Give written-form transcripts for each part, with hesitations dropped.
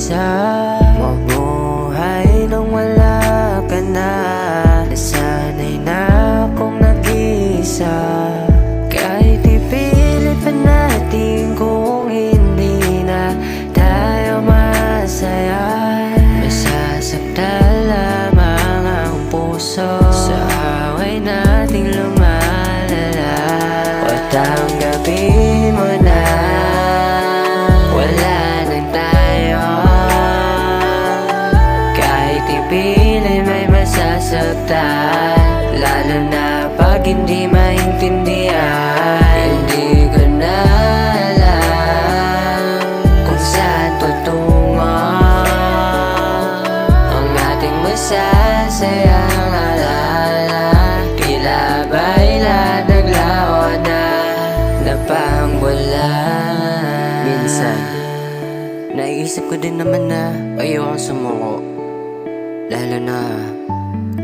mag-isa. Mabuhay nang wala ka na. Nasanay na akong nag-isa. Kahit ipilit pa natin kung hindi na tayo masaya, masasaktan lamang ang puso sa away nating lumalala. Patanggapin mo na wala na tayo. Kahit ipilit may masasaktan, lalo na pag hindi maintindihan. Hindi ko na alam kung saan tutungo ang ating masasayang alaala. Tila ba'y lahat naglaho na pang bulan. Minsan naisip ko din naman na ayokong sumuko, lalo na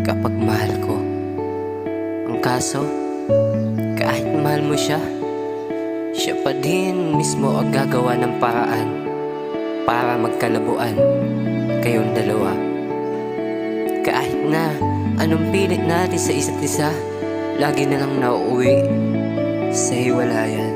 kapag mahal ko. Ang kaso, kahit mahal mo siya, siya pa din mismo ang gagawa ng paraan para magkalabuan kayong dalawa. Kahit na anong pilit natin sa isa't isa, lagi na lang nauuwi sa hiwalayan.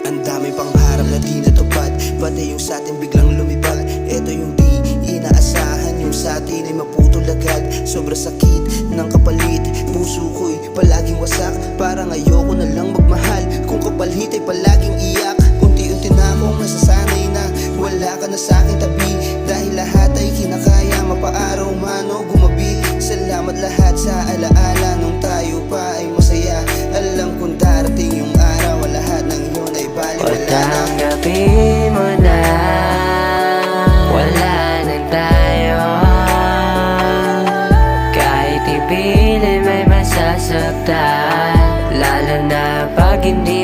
Ang dami pang harap na di natupad, pati yung sa'tin biglang lumipad. Ito yung di inaasahan, yung sa'tin ay maputol agad. Sobra sakit ng kapalit, puso ko'y palaging wasak. Parang ayoko na lang magmahal, kung kapalit ay palaging iyak. Unti-unti na akong nasasanay na wala ka na sa'king tabi, dahil lahat ay kinakaya, mapaaraw man o gumabi. Salamat lahat sa alaala nung tayo pa ay masaya. Alam kong darating yung araw, lahat ng yun ay baliwala na. Patanggapin mo na wala na tayo. Kahit ipilit may masasaktan, lalo na pag hindi